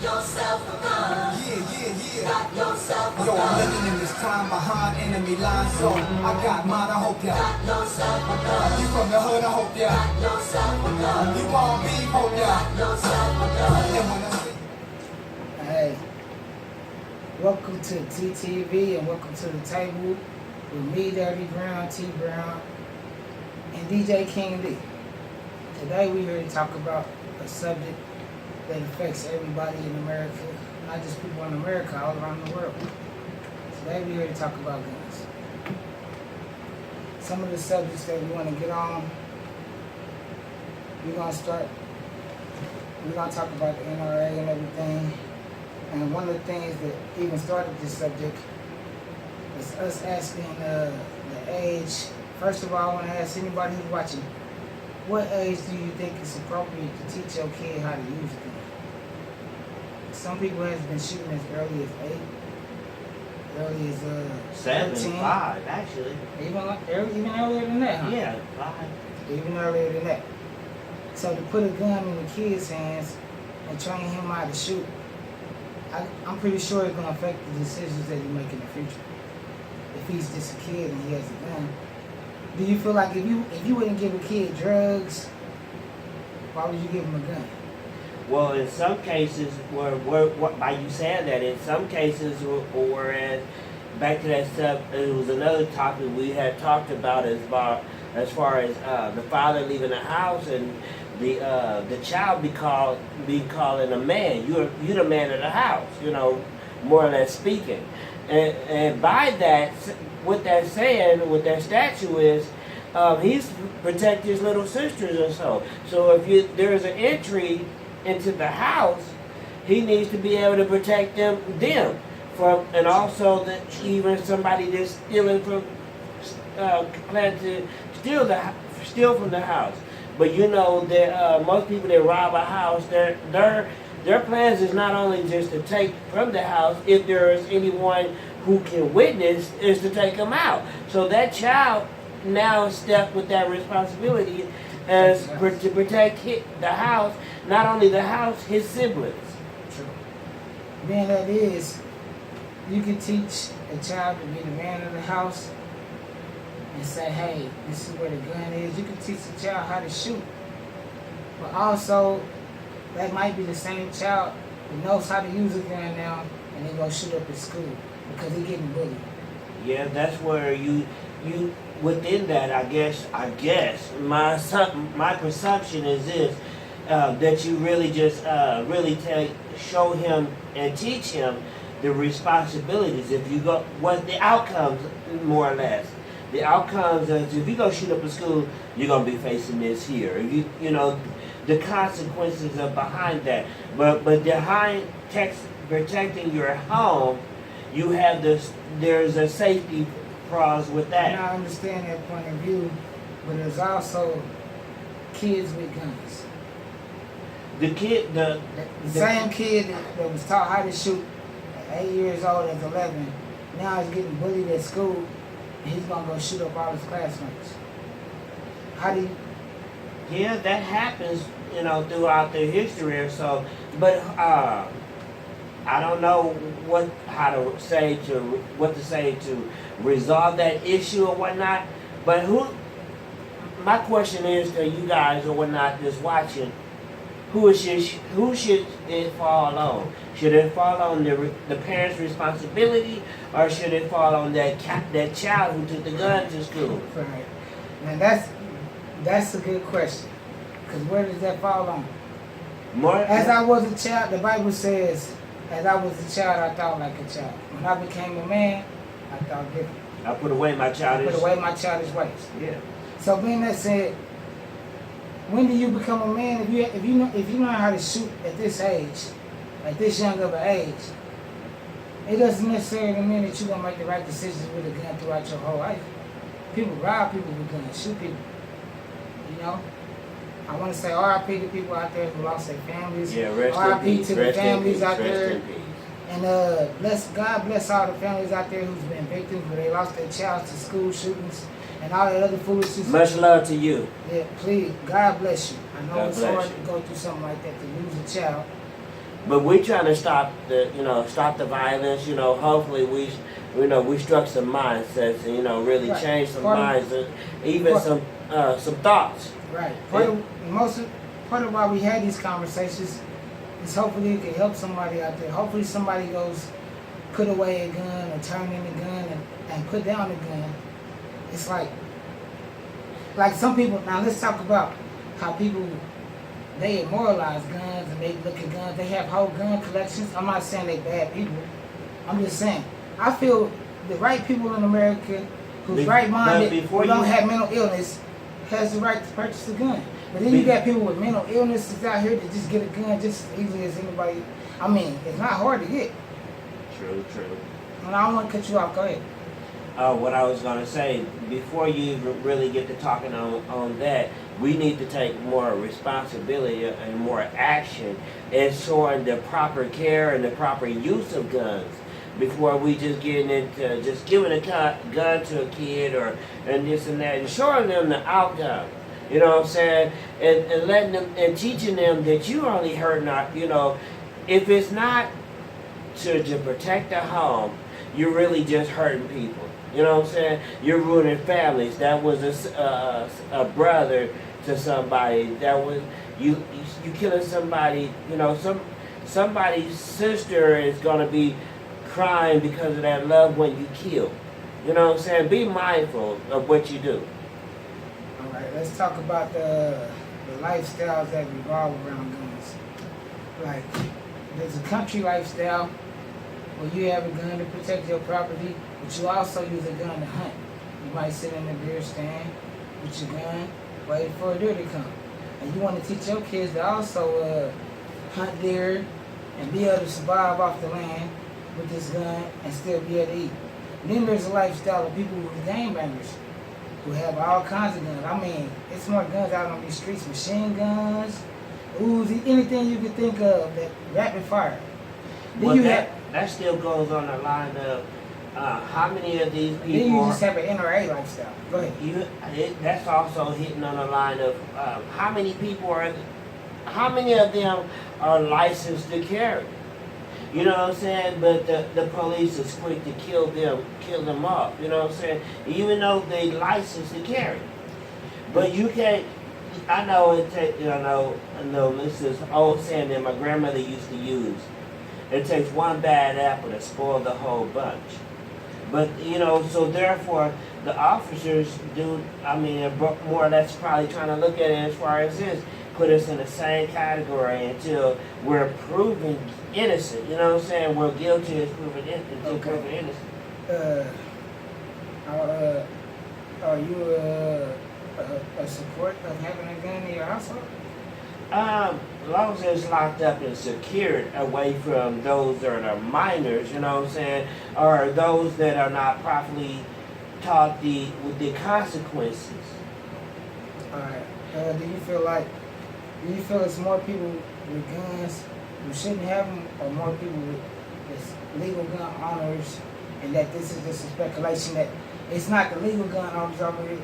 yourself a gun. Yeah. Got yourself a Yo, I'm gun. living in this time behind enemy lines, so I got mine, I hope ya. Got yourself a gun. You from the hood, I hope ya. Got yourself a gun. You want me, hope ya. Got yourself a gun. And when I say Hey, welcome to TTV and welcome to the table with me, Dirty Brown, T Brown, and DJ King D. Today we're here to talk about a subject that affects everybody in America, not just people in America, all around the world. Today we're here to talk about guns. Some of the subjects that we want to get on, we're going to talk about the NRA and everything. And one of the things that even started this subject is us asking the age. First of all, I want to ask anybody who's watching, what age do you think is appropriate to teach your kid how to use a gun? Some people have been shooting as early as 8, early as 7, 13. 5, actually. Even earlier than that, huh? Yeah, 5. Even earlier than that. So to put a gun in the kid's hands and train him how to shoot, I'm pretty sure it's going to affect the decisions that he make in the future. If he's just a kid and he has a gun. Do you feel like if you wouldn't give a kid drugs, why would you give him a gun? Well, in some cases, by you saying that, in some cases, whereas, back to that stuff, it was another topic we had talked about as far as the father leaving the house and the child being called a man. You're the man of the house, more or less speaking. And by that, what that's saying, what that statue is, he's to protect his little sisters or so. So if there's an entry into the house, he needs to be able to protect them from, and also even somebody that's stealing from, planning to steal from the house. But that most people that rob a house, their plans is not only just to take from the house, if there is anyone who can witness, is to take them out. So that child now is stepped with that responsibility as to protect the house, not only the house, his siblings. True. Being that is, you can teach a child to be the man of the house and say, hey, this is where the gun is. You can teach a child how to shoot. But also, that might be the same child who knows how to use a gun now and they go shoot up at school because he's getting bullied. Yeah, that's where you within that, I guess my presumption is this, that you really just show him and teach him the responsibilities. If you go, what the outcomes, more or less. The outcomes is, if you go shoot up a school, you're gonna be facing this here. If the consequences are behind that. But behind protecting your home, you have there's a safety clause with that. And I understand that point of view, but there's also kids with guns. The Same kid that was taught how to shoot at 8 years old at 11, now he's getting bullied at school, and he's gonna go shoot up all his classmates. How do you? Yeah, that happens, throughout the history or so. But I don't know what to say to resolve that issue or whatnot. But my question is to you guys or whatnot that's watching, who should it fall on? Should it fall on the parents' responsibility, or should it fall on that child who took the gun to school? Right. Now that's a good question. Because where does that fall on? As I was a child, the Bible says, as I was a child, I thought like a child. When I became a man, I thought different. I put away my childish ways. Yeah. So being that said, when do you become a man? If you learn how to shoot at this age, at this young of an age, it doesn't necessarily mean that you're gonna make the right decisions with a gun throughout your whole life. People rob people with guns, shoot people. I want to say R.I.P. to people out there who lost their families. Yeah, rest in R.I.P. peace. to the families out Rest there. in peace. And God bless all the families out there who's been victims where they lost their child to school shootings and all that other foolishness. Much love to you. Yeah, please, God bless you. I know God it's bless hard you. to go through something like that, to lose a child. But we're trying to stop the violence. Hopefully we struck some mindsets and really Right. change some Part of- minds and even some thoughts. Right. Part of why we had these conversations is hopefully it can help somebody out there. Hopefully somebody goes put away a gun or turn in a gun and put down a gun. It's like some people. Now let's talk about how people they immoralize guns and they look at guns. They have whole gun collections. I'm not saying they bad people. I'm just saying I feel the right people in America who's right-minded, who don't have mental illness, has the right to purchase a gun. But then you got people with mental illnesses out here that just get a gun just as easily as anybody. I mean, it's not hard to get. True. And I don't want to cut you off. Go ahead. What I was going to say, before you really get to talking on that, we need to take more responsibility and more action in showing the proper care and the proper use of guns before we just getting into just giving a gun to a kid and this and that and showing them the outcome. You know what I'm saying? And letting them and teaching them that you only hurt not, if it's not to protect the home, you're really just hurting people. You know what I'm saying? You're ruining families. That was a brother to somebody. That was you killing somebody. Somebody's sister is gonna be crying because of that loved one you killed. You know what I'm saying? Be mindful of what you do. All right, let's talk about the lifestyles that revolve around guns. Like, there's a country lifestyle where you have a gun to protect your property, but you also use a gun to hunt. You might sit in a deer stand with your gun, waiting for a deer to come. And you want to teach your kids to also hunt deer and be able to survive off the land with this gun and still be able to eat. And then there's a lifestyle of people who are gangbangers, who have all kinds of guns. I mean, it's more guns out on these streets, machine guns, Uzi, anything you could think of that rapid fire. Then Well, you that still goes on the line of how many of these people. then you just have an NRA lifestyle. Go ahead. That's also hitting on the line of how many of them are licensed to carry. You know what I'm saying? But the police is quick to kill them off. You know what I'm saying? Even though they licensed to carry. But you can't. I know this is an old saying that my grandmother used to use. It takes one bad apple to spoil the whole bunch. But so therefore the officers more or less probably trying to look at it as far as this, put us in the same category until we're proven innocent. You know what I'm saying? We're guilty as proven innocent. Are you a support of having a gun in your household? As long as it's locked up and secured away from those that are minors, you know what I'm saying, or those that are not properly taught the consequences. All right. Do you feel it's more people with guns who shouldn't have them, or more people with legal gun owners, and that this is just a speculation that it's not the legal gun owners over here?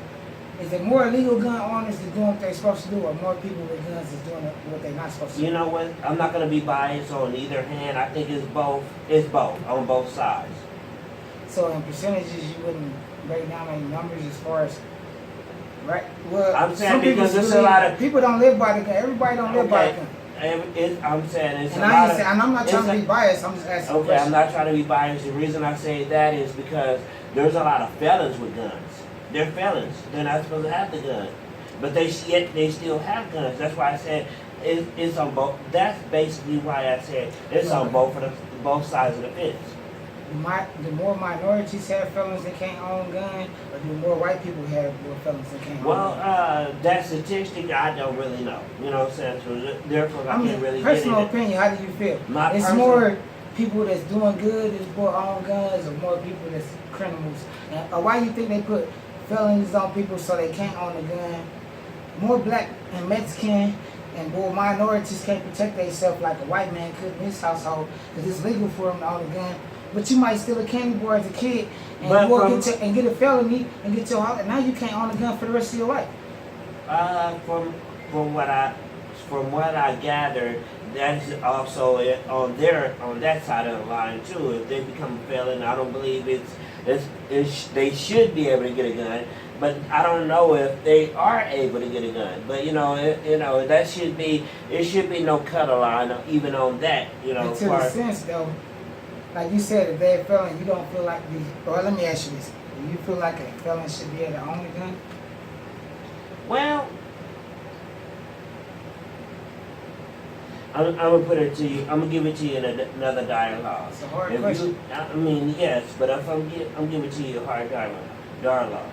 Is it more illegal gun owners that doing what they're supposed to do, or more people with guns that's doing what they're not supposed to do? You know what? I'm not going to be biased on either hand. I think it's both. It's both on both sides. So in percentages, you wouldn't break down any numbers as far as, right? Well, I'm saying some because people there's a lot of people don't live by the gun. Everybody don't live by the gun. I'm saying it's And a lot and I'm not trying to be biased. I'm just asking. Okay, I'm not trying to be biased. The reason I say that is because there's a lot of felons with guns. They're felons. They're not supposed to have the gun, but they still have guns. That's why I said it's on both. That's basically why I said it's on both sides of the fence. Do more minorities have felons that can't own guns, or do more white people have more felons that can't own guns? That statistic I don't really know. You know what I'm saying? So therefore, I can't really personal get into opinion. How do you feel? It's more people that's doing good that's more own guns, or more people that's criminals? And why do you think they put felons on people so they can't own a gun? More black and Mexican and more minorities can't protect themselves like a white man could in his household because it's legal for him to own a gun. But you might steal a candy bar as a kid and get a felony and get your house, and now you can't own a gun for the rest of your life. From what I gather, that is also on that side of the line too. If they become a felon, I don't believe they should be able to get a gun. But I don't know if they are able to get a gun. But that should be no cut line even on that. And to the sense though, like you said, if they're a felon, you don't feel like or let me ask you this: do you feel like a felon should be able to own a gun? Well, I'm gonna put it to you. I'm gonna give it to you in another dialogue. It's a hard If question. you, I mean, yes, but if I'm giving it to you a hard dialogue.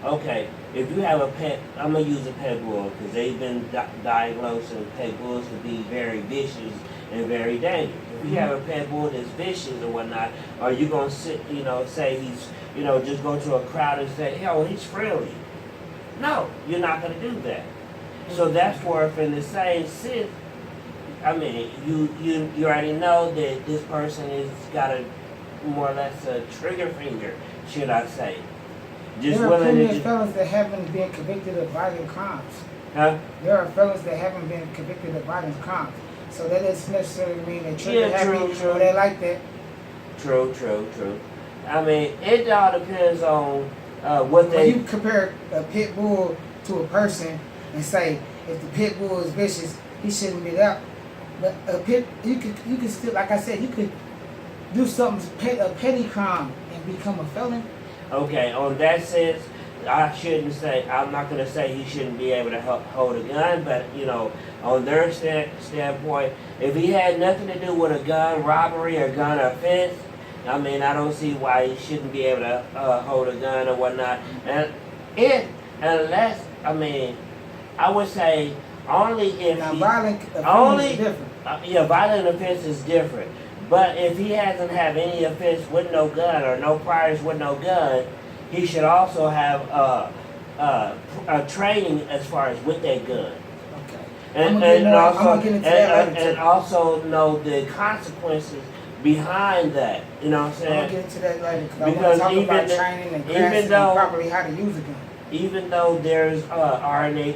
Okay, if you have a pet, I'm gonna use a pet bull because they've been diagnosed as pet bulls to be very vicious and very dangerous. If you have a pet bull that's vicious and whatnot, are you gonna say he's, just go to a crowd and say, hell, he's friendly? No, you're not gonna do that. So therefore, if in the same sense, I mean, you already know that this person has got a more or less a trigger finger, should I say? Just there are willing plenty to of felons that haven't been convicted of violent crimes. huh? There are felons that haven't been convicted of violent crimes. So that doesn't necessarily mean they trigger Yeah, happy true. or they like that. True. I mean, it all depends on what When they. you compare a pit bull to a person and say if the pit bull is vicious, he shouldn't be out. But you could still, like I said, you could do something a petty crime and become a felon. Okay, on that sense, I'm not going to say he shouldn't be able to hold a gun, but, on their standpoint, if he had nothing to do with a gun robbery or gun offense, I mean, I don't see why he shouldn't be able to hold a gun or whatnot. Unless, I mean, I would say only if Now, he, violent offense is different. violent offense is different. But if he hasn't had any offense with no gun or no priors with no gun, he should also have a training as far as with that gun, Okay. and also know the consequences behind that. You know what I'm I'm saying? gonna get into that later because I Because want to talk about even training and even classes though- and properly how to use a gun. Even though there's RNA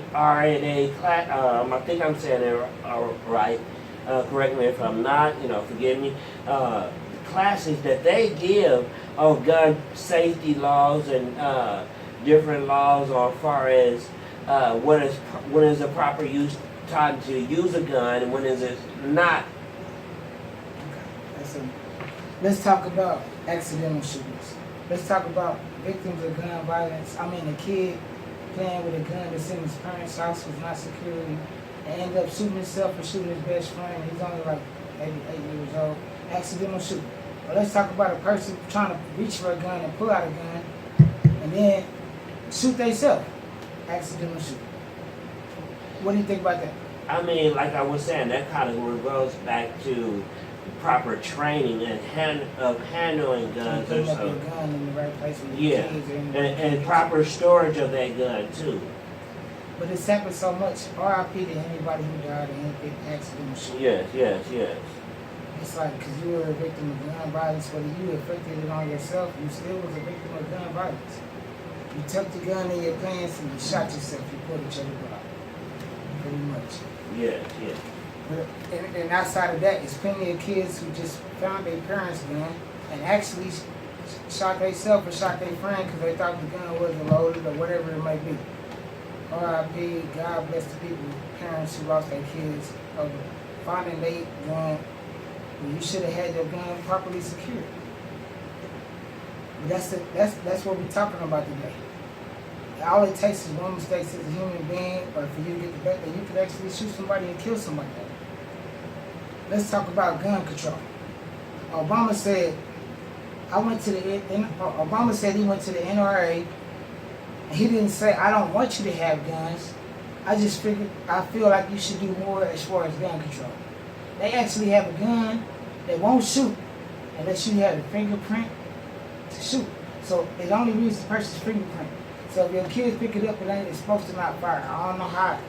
class, I think I'm saying it right. Correct me if I'm not. Forgive me. Classes that they give on gun safety laws and different laws as far as when is a proper time to use a gun and when is it not. Let's talk about accidental shootings. Let's talk about victims of gun violence. I mean, a kid playing with a gun that's in his parents' house was not security and ended up shooting himself or shooting his best friend. He's only like maybe 8 years old. Accidental shooting. But let's talk about a person trying to reach for a gun and pull out a gun and then shoot themselves. Accidental shooting. What do you think about that? I mean, like I was saying, that kind of goes back to proper training and handling guns or Putting up your something. gun in the right place when your Yeah, kids are in and proper storage of that gun too. But it's happened so much. RIP to anybody who died in anything accidental shooting. Yes. It's like, because you were a victim of gun violence, whether you inflicted it on yourself, you still was a victim of gun violence. You tucked the gun in your pants and you shot yourself. You pulled each other out. Pretty much. Yes. But, and outside of that, there's plenty of kids who just found their parents' gun and actually shot themselves or shot their friend because they thought the gun wasn't loaded or whatever it might be. R.I.P. God bless the people, parents who lost their kids over finding their gun. You should have had your gun properly secured. But that's what we're talking about today. All it takes is one mistake as a human being, or for you to get the bet that you could actually shoot somebody and kill somebody. Let's talk about gun control. Obama said he went to the NRA, and he didn't say, I don't want you to have guns. I feel like you should do more as far as gun control. They actually have a gun that won't shoot unless you have a fingerprint to shoot. So it only reads the person's fingerprint. So if your kids pick it up, it's supposed to not fire. I don't know how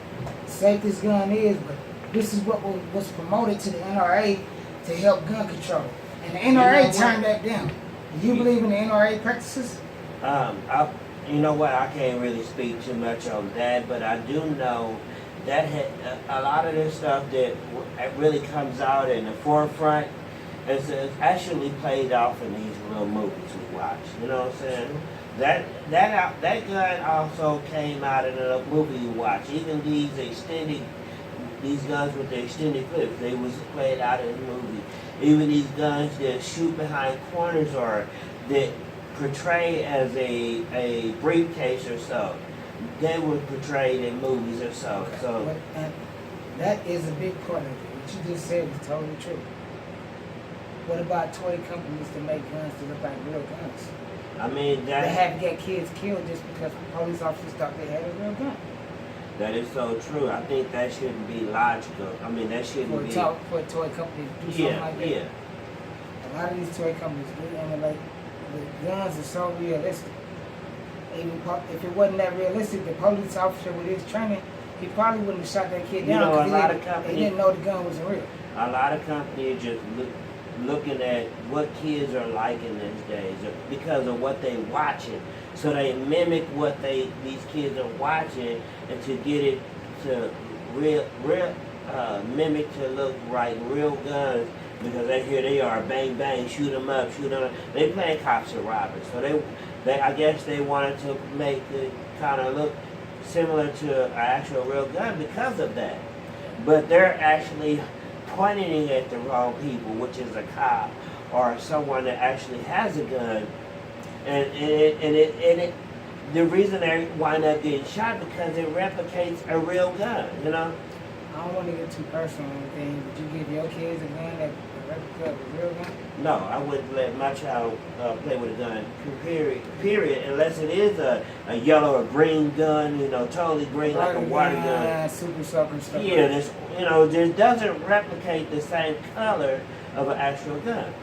safe this gun is, but this is what was promoted to the NRA to help gun control. And the NRA turned that down. Do you believe in the NRA practices? You know what? I can't really speak too much on that, but I do know that had a lot of this stuff that really comes out in the forefront. It's actually played off in these real movies we watch. You know what I'm saying? That gun also came out in a movie you watch. Even these guns with the extended clips, they was played out in the movie. Even these guns that shoot behind corners or that portray as a briefcase or so, they were portrayed in movies or so. So And that is a big part of it. What you just said is totally true. What about toy companies that make guns that look like real guns? I mean They have to get kids killed just because police officers thought they had a real gun. that is so true. I think that shouldn't be logical. I mean that shouldn't be. For a toy company to do something like that. Yeah. A lot of these toy companies do, and like the guns are so realistic. Even if it wasn't that realistic, the police officer with his training, he probably wouldn't have shot that kid You down know, a because lot of companies- they didn't know the gun wasn't real. A lot of companies just looking at what kids are like in these days because of what they watching. So they mimic what these kids are watching, and to get it to mimic to look like real guns, because here they are, bang bang, shoot them up. They playing cops and robbers. So I guess they wanted to make it kind of look similar to an actual real gun because of that. But they're actually pointing it at the wrong people, which is a cop or someone that actually has a gun, and the reason they wind up getting shot because it replicates a real gun, you know. I don't want to get too personal or anything, but you give your kids a gun that replica of a real gun? No, I wouldn't let my child play with a gun. Period. Unless it is a yellow or green gun, you know, totally green like a water gun. Super soaker stuff. Yeah, this, you know, just doesn't replicate the same color of an actual gun.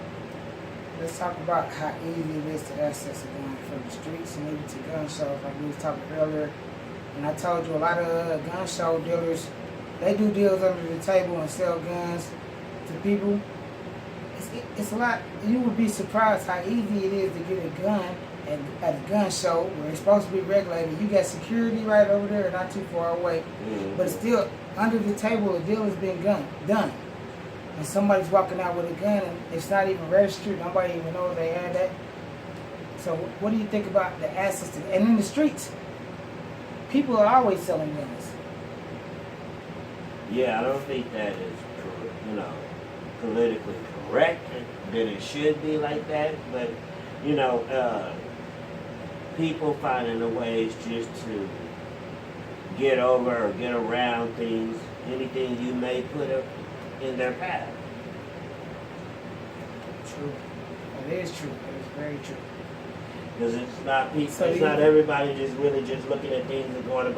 Let's talk about how easy it is to access a gun from the streets and even to gun shows, like we was talking earlier. And I told you a lot of gun show dealers, they do deals under the table and sell guns to people. It's a lot. You would be surprised how easy it is to get a gun at a gun show where it's supposed to be regulated. You got security right over there, not too far away, but still under the table, a deal has been done. And somebody's walking out with a gun and it's not even registered. Nobody even knows they had that. So what do you think about the access to, and in the streets, people are always selling guns. Yeah, I don't think that is, you know, politically correct that it should be like that. But you know, people finding the ways just to get over or get around things, anything you may put up in their path. True. That is true. That is very true. Because it's not people, So it's not everybody just really just looking at things and going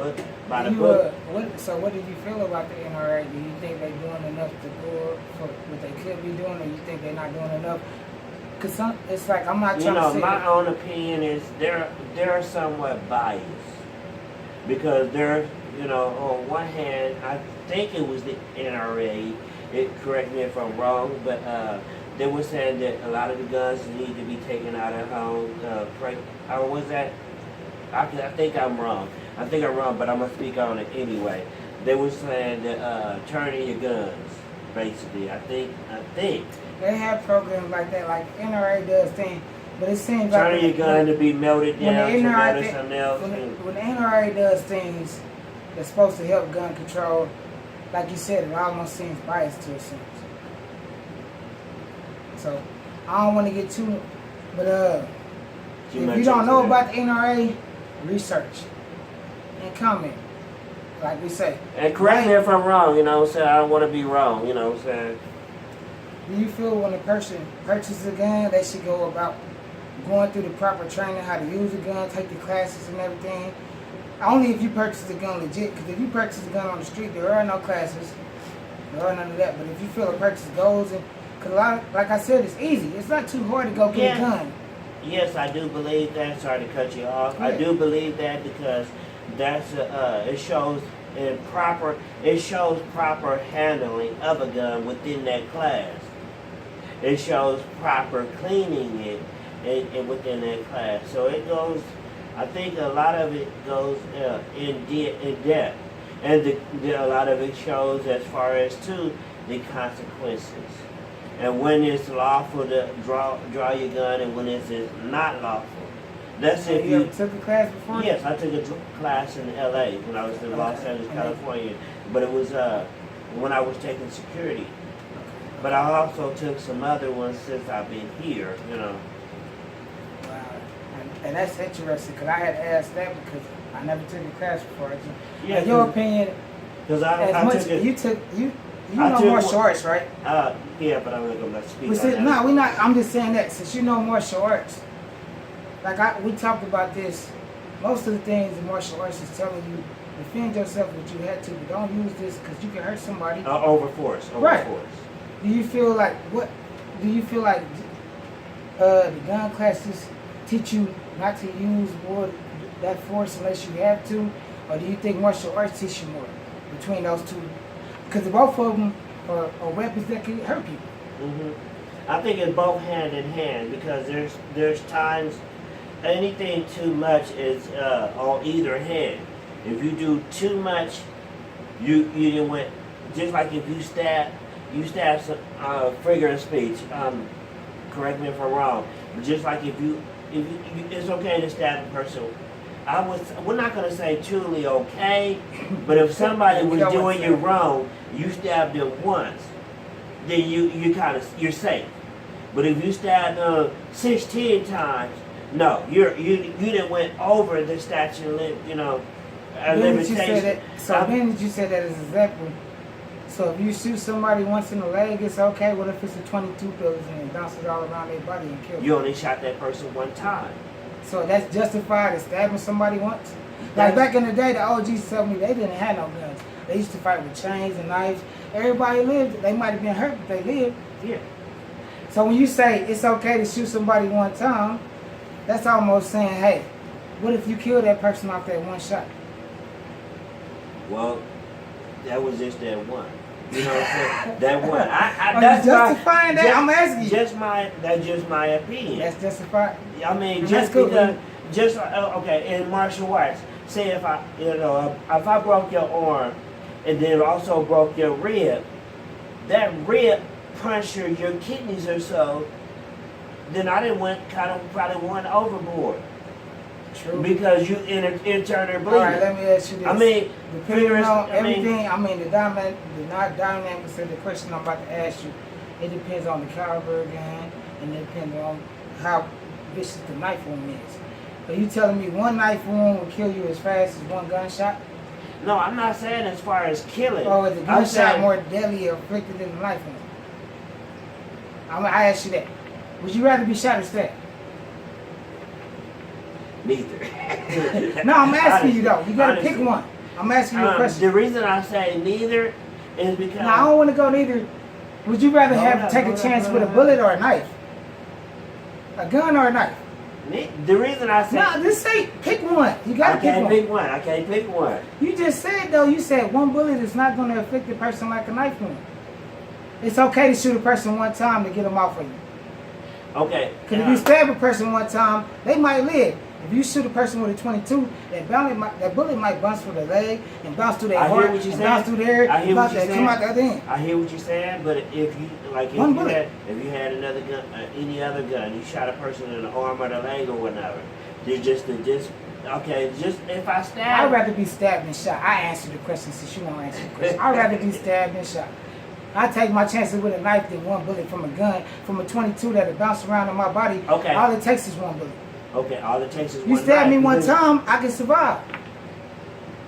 by the You, book. so what did you feel about the NRA? Do you think they're doing enough to go for what they could be doing, or you think they're not doing enough? Because it's like, I'm not You trying know, to say... my own opinion is they're somewhat biased. Because they're, you know, on one hand, I think it was the NRA, correct me if I'm wrong, but they were saying that a lot of the guns need to be taken out of home. Or was that? I think I'm wrong. I think I'm wrong, but I'm gonna speak on it anyway. They were saying that turn in your guns, basically. I think. They have programs like that, like NRA does things, but it seems like... Turn your gun to be melted when down the to NRA go to something else. when the NRA does things that's supposed to help gun control, like you said, it almost seems biased to a sense. So, I don't want to get too... But if you don't know about the NRA, research and comment, like we say. And correct me if I'm wrong, you know what I'm saying? I don't want to be wrong, you know what I'm saying? Do you feel when a person purchases a gun, they should go about going through the proper training, how to use a gun, take the classes and everything? Only if you purchase a gun legit, because if you purchase a gun on the street, there are no classes, there are none of that. But if you feel a purchase goes in, because a lot of, like I said, it's easy. It's not too hard to go get a gun. Yes, I do believe that. Sorry to cut you off. Yeah. I do believe that because that's it shows proper handling of a gun within that class. It shows proper cleaning it within that class. So it goes. I think a lot of it goes in depth. And a lot of it shows as far as too the consequences, and when it's lawful to draw your gun, and when it's not lawful. That's if you ever took a class before? Yes, I took a class in L.A. when I was in Los Angeles, California, but it was when I was taking security. But I also took some other ones since I've been here, you know. Wow. And that's interesting, because I had asked that because I never took a class before. Yeah, in your opinion, because you know martial arts, right? Yeah, but I'm not gonna speak We on said, that. no, we're not. I'm just saying that since you know martial arts, like we talked about this. Most of the things in martial arts is telling you defend yourself, but you had to. But don't use this because you can hurt somebody. Over force. Right. Do you feel like the gun classes teach you not to use more that force unless you have to, or do you think martial arts teach you more between those two? Because both of them are weapons that can hurt people. Mm-hmm. I think it's both hand in hand, because there's times anything too much is on either hand. If you do too much, you didn't went, just like if you stab some figure of speech. Correct me if I'm wrong. But just like if you it's okay to stab a person. We're not gonna say truly okay, but if somebody was doing you wrong, you stabbed them once, then you're safe. But if you stabbed them 16 times, no, you didn't went over the statute, limitation. Then you said that as an example. So if you shoot somebody once in the leg, it's okay. What if it's a 22 bullets and it bounces all around their body and kills them? You only shot that person one time. So that's justified as stabbing somebody once? Like back in the day, the OGs told me they didn't have no guns. They used to fight with chains and knives. Everybody lived. They might have been hurt, but they lived. Yeah. So when you say it's okay to shoot somebody one time, that's almost saying, hey, what if you kill that person off that one shot? Well, that was just that one. You know what I'm saying? That one. Are you justifying that? I'm asking you. That's just my opinion. That's justified. I mean, And just that's because, okay, in martial arts, say if I broke your arm and then also broke your rib, that rib punctured your kidneys or so, then I probably went overboard. True. Because you internal bleeding. All right, let me ask you this. I mean, depending on everything, the dynamics of the question I'm about to ask you, it depends on the caliber of the gun, and it depends on how vicious the knife wound is. Are you telling me one knife wound will kill you as fast as one gunshot? No, I'm not saying as far as killing. Or is the gunshot more deadly or afflicted than the knife wound? I ask you that. Would you rather be shot or stabbed? Neither. No, I'm asking you though. You gotta pick one. I'm asking you a question. The reason I say neither is because... No, I don't want to go neither. Would you rather take a chance with a bullet or a knife? A gun or a knife? The reason I say... No, just say pick one. You gotta pick one. I can't pick one. You just said though, you said one bullet is not going to afflict a person like a knife wound. It's okay to shoot a person one time to get them off of you. Okay. Because if you stab a person one time, they might live. If you shoot a person with a 22, that bullet might bounce through their leg and bounce through their heart and bounce through their come out the other end. I hear what you're saying, but if you had another gun, any other gun, you shot a person in the arm or the leg or whatever, if I stab. I'd rather be stabbed than shot. I answered the question since you won't answer the question. I'd rather be stabbed than shot. I take my chances with a knife than one bullet from a gun, from a 22 that'll bounce around in my body. Okay. All it takes is one bullet. Okay, all it takes is one. You stab me one time, I can survive.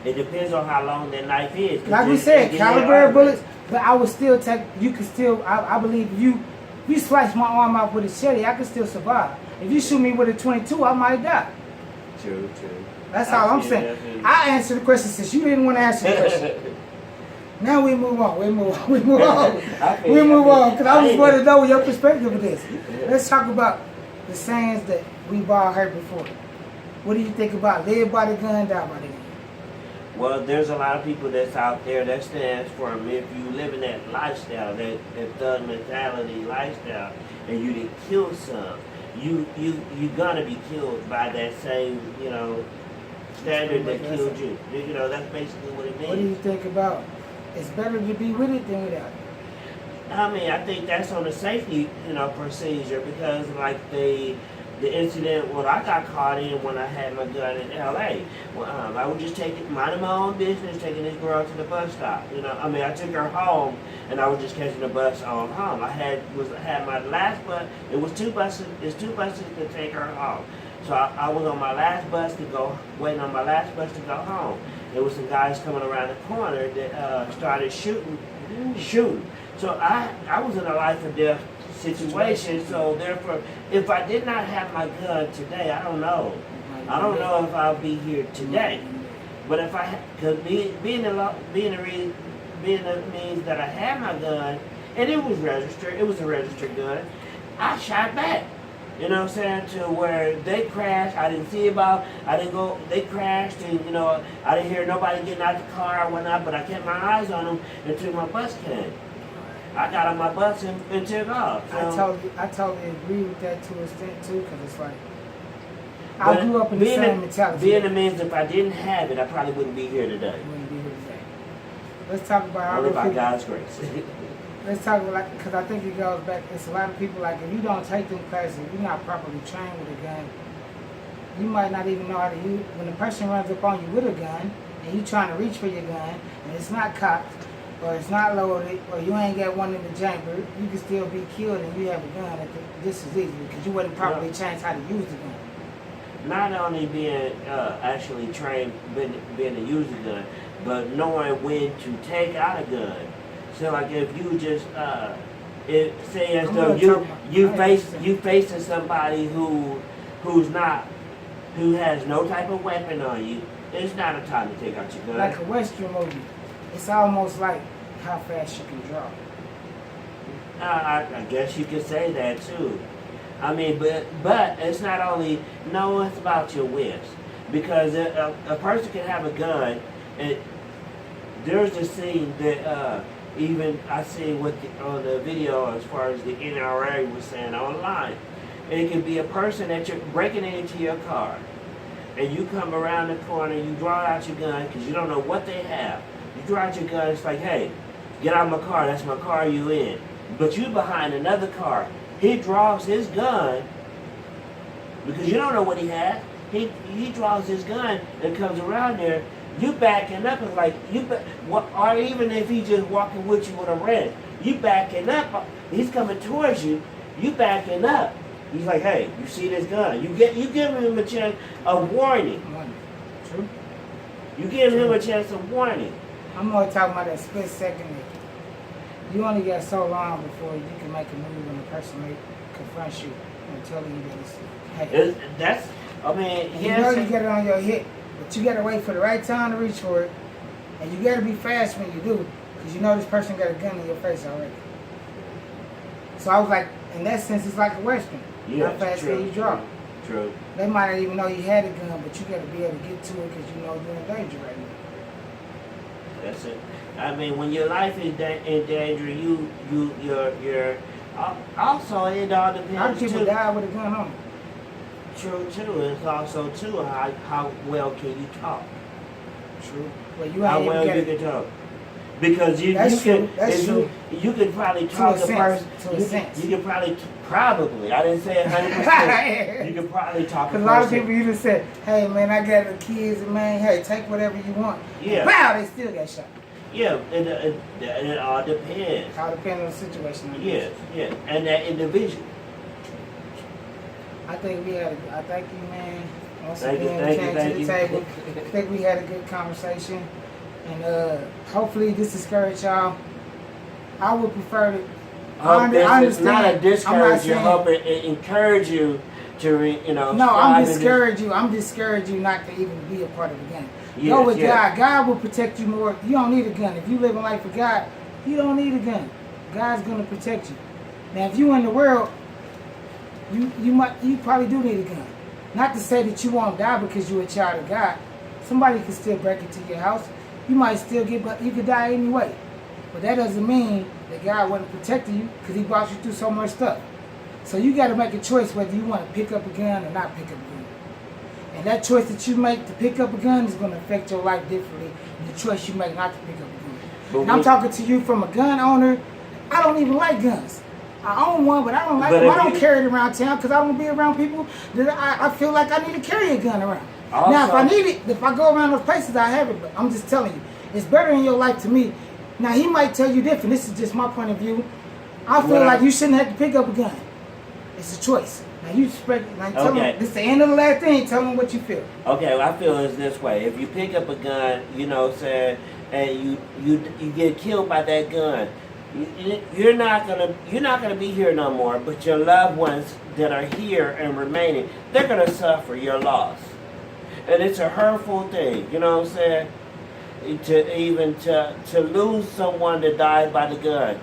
It depends on how long that knife is. Like we said, caliber bullets, but I would still take, I believe if you slice my arm out with a machete, I can still survive. If you shoot me with a 22, I might die. True. That's all I'm saying. I answered the question since you didn't want to answer the question. Now we move on. We move on. Because I just want to know your perspective of this. Let's talk about the sayings that we've all heard before. What do you think about live by the gun, die by the gun? Well, there's a lot of people that's out there that stands for them. If you live in that lifestyle, that thug mentality lifestyle, and you didn't kill some, you're gonna be killed by that same, standard that killed you. You know, that's basically what it means. What do you think about? It's better to be with it than without it. I mean, I think that's on the safety, procedure because like the incident what I got caught in when I had my gun in L.A. Well, I was just minding my own business, taking this girl to the bus stop. I took her home, and I was just catching the bus on home. I had my last bus. It was two buses. It's two buses to take her home. So I was on my last bus waiting on my last bus to go home. There was some guys coming around the corner that started shooting. So I was in a life or death situation. So therefore, if I did not have my gun today, I don't know. I don't know if I'll be here today. But if because being the means that I had my gun and it was registered, it was a registered gun. I shot back. You know what I'm saying? To where they crashed, I didn't see about, they crashed and, I didn't hear nobody getting out the car or whatnot, but I kept my eyes on them until my bus came. I got on my bus and took off. So. I totally agree with that to an extent too, because it's like, I grew up in the same mentality. Being the means if I didn't have it, I probably wouldn't be here today. Let's talk about only by God's grace. Let's talk about, because I think it goes back, it's a lot of people like, if you don't take them classes, if you're not properly trained with a gun, you might not even know how to use, when a person runs up on you with a gun, and you trying to reach for your gun, and it's not cocked, or it's not loaded, or you ain't got one in the chamber, you can still be killed and you have a gun just as easily, because you wasn't properly trained how to use the gun. Not only being actually trained, being to use a gun, but knowing when to take out a gun. So like if you just say as though you facing somebody who has no type of weapon on you, it's not a time to take out your gun. Like a Western movie, it's almost like how fast you can draw. I guess you could say that too. I mean, but it's not only it's about your wits, because a person can have a gun. And there's a scene that even I see on the video as far as the NRA was saying online. It could be a person that you're breaking into your car, and you come around the corner, you draw out your gun because you don't know what they have. You draw out your gun, it's like, hey, get out of my car, that's my car you in. But you behind another car. He draws his gun because you don't know what he has. He draws his gun and comes around there. You backing up and like or even if he just walking with you with a red, you backing up. He's coming towards you. You backing up. He's like, hey, you see this gun? You give him a chance of warning. True. You give him a chance of warning. I'm only talking about that split second. You only got so long before you can make a move when the person confronts you and tell you that it's, hey. You know you get it on your hip, but you got to wait for the right time to reach for it, and you got to be fast when you do, because you know this person got a gun in your face already. So I was like, in that sense, it's like a Western. Yeah, how fast can you draw? True. They might not even know you had a gun, but you got to be able to get to it because you know you're in danger right now. That's it. I mean, when your life is in danger, you're also it all depends. A lot of people die with a gun on them. True, too. It's also too how well can you talk. True. Well, you how well you can talk. Because you can probably talk to a person. You can probably. I didn't say 100%. You can probably talk to a person. Because a lot of people even said, hey man, I got the kids and man, hey, take whatever you want. Yeah. Wow, they still got shot. Yeah, it all depends. It all depends on the situation. Yeah. And that individual. I thank you, man. Once thank again, we came to the table. You. I think we had a good conversation. And hopefully this discouraged y'all. I would prefer to. I understand. It's not a discourage you. Hope it encourage you to, No, I'm discourage you. I'm discourage you not to even be a part of the game. Go with God. God will protect you more. You don't need a gun. If you live a life for God, you don't need a gun. God's gonna protect you. Now, if you in the world, you probably do need a gun. Not to say that you won't die because you're a child of God. Somebody can still break into your house. You might still you could die anyway. But that doesn't mean that God wasn't protecting you because he brought you through so much stuff. So you got to make a choice whether you want to pick up a gun or not pick up a gun. And that choice that you make to pick up a gun is going to affect your life differently than the choice you make not to pick up a gun. And I'm talking to you from a gun owner. I don't even like guns. I own one, but I don't like them. I don't carry it around town because I don't be around people that I feel like I need to carry a gun around. Also, now, if I need it, if I go around those places, I have it. But I'm just telling you, it's better in your life to me. Now, he might tell you different. This is just my point of view. I feel like you shouldn't have to pick up a gun. It's a choice. Now, you spread. Like, tell them, this is the end of the last thing. Tell them what you feel. Okay, well, I feel it's this way. If you pick up a gun, you know what I'm saying, and you get killed by that gun, you're not gonna be here no more. But your loved ones that are here and remaining, they're gonna suffer your loss, and it's a hurtful thing. You know what I'm saying? To lose someone that died by the gun.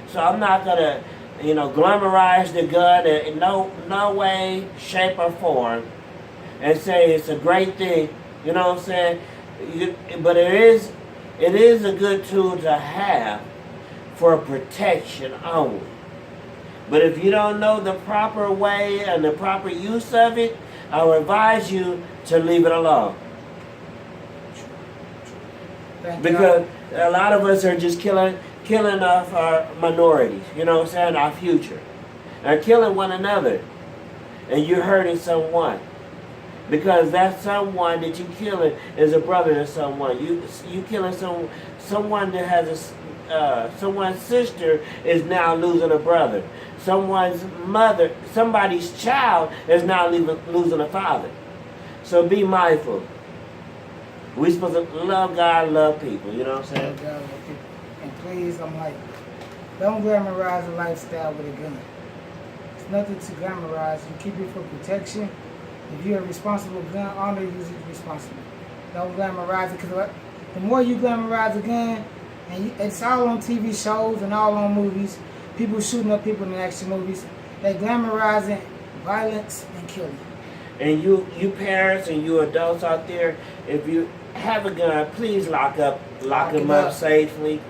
So I'm not gonna, glamorize the gun in no way, shape, or form, and say it's a great thing. You know what I'm saying? But it is a good tool to have for protection only. But if you don't know the proper way and the proper use of it, I would advise you to leave it alone. Because a lot of us are just killing off our minorities, you know what I'm saying, our future. And killing one another. And you're hurting someone. Because that someone that you're killing is a brother to someone. You killing someone that has someone's sister is now losing a brother. Someone's mother, somebody's child is now losing a father. So be mindful. We're supposed to love God, love people, you know what I'm saying? Love God, love people. And please, I'm like, don't glamorize a lifestyle with a gun. It's nothing to glamorize. You keep it for protection. If you're a responsible gun owner, use it responsibly. Don't glamorize it, because the more you glamorize a gun, and it's all on TV shows and all on movies, people shooting up people in action movies, they glamorizing violence and killing. And you parents and you adults out there, if you have a gun, please lock them up safely,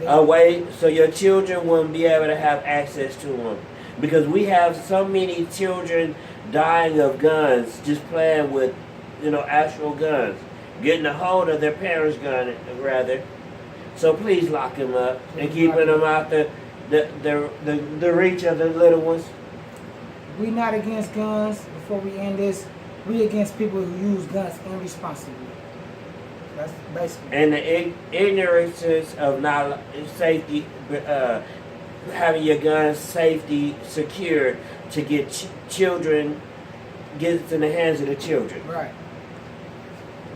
away, so your children won't be able to have access to them. Because we have so many children dying of guns, just playing with, actual guns, getting a hold of their parents' gun, rather. So please lock them up and keeping them out the reach of the little ones. We not against guns. Before we end this, we against people who use guns irresponsibly. That's basically. And the ignorance of not safety, having your gun safety secured to get children, get it in the hands of the children. Right.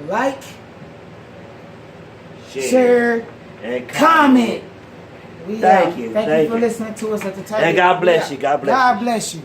Like, share, and comment. Thank you. Thank you for listening to us at the time. And God bless you. God bless you. God bless you.